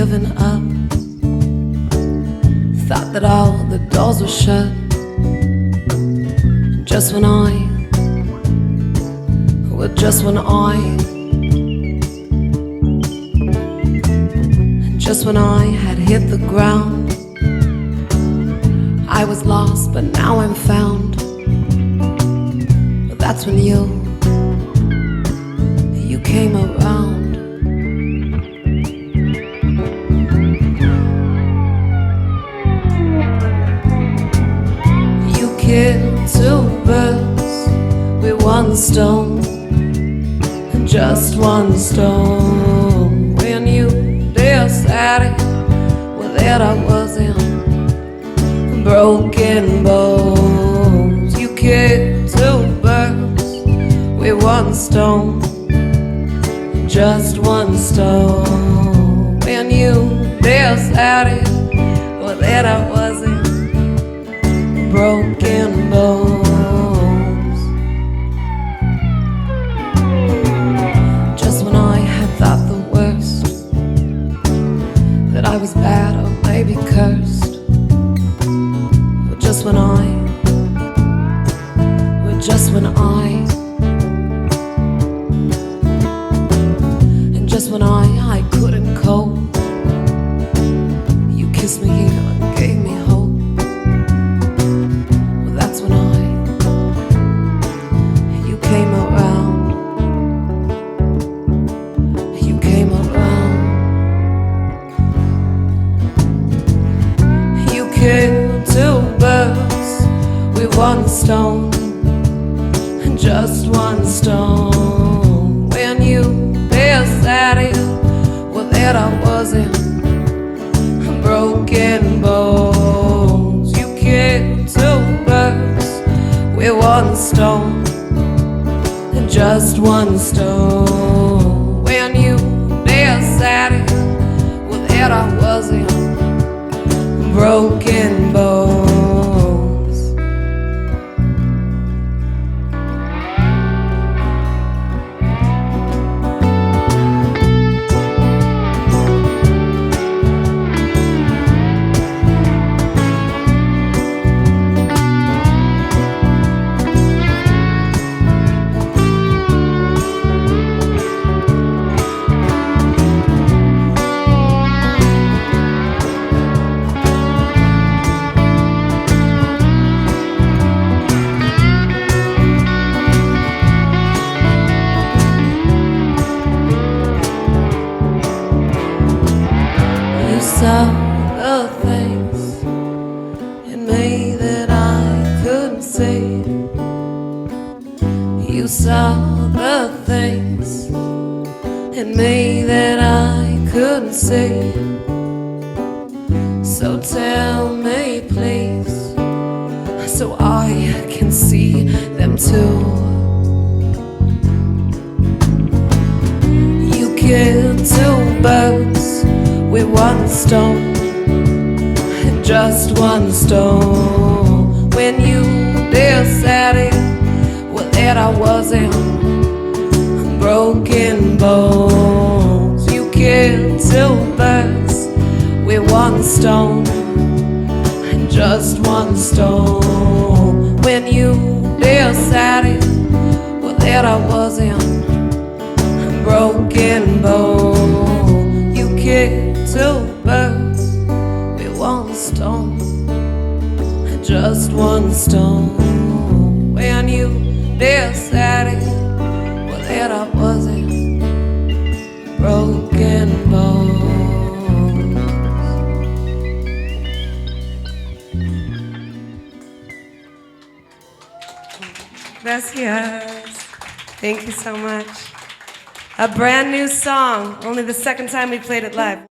given up. Thought that all the doors were shut. Just when just when I had hit the ground, I was lost, but now I'm found. But that's when you came around. You killed two birds with one stone, and just one stone. When you decided, well, that I was in broken bones. You killed two birds with one stone, just one stone. When you decided, well, that I was in broken bones. Just when I had thought the worst, that I was bad or maybe cursed, just when I couldn't cope, you kissed me and gave me hope. Well, that's when you came around. You came around. You killed two birds with one stone, and just one stone. When you decided, well, that I was in broken bones. You killed two birds with one stone, and just one stone. When you decided, well, that I was in broken bones. You saw the things in me that I couldn't see. You saw the things in me that I couldn't see. So tell me, please, so I can see them too. You killed two birds with one stone, and just one stone. When you decided, well, that I was in broken bones. You killed two birds with one stone, and just one stone. When you decided, well, that I was in broken bones. You killed two birds with one stone, and just one stone. When you decided, well, that I was in broken bones. Gracias. Thank you so much. A brand new song, only the second time we played it live.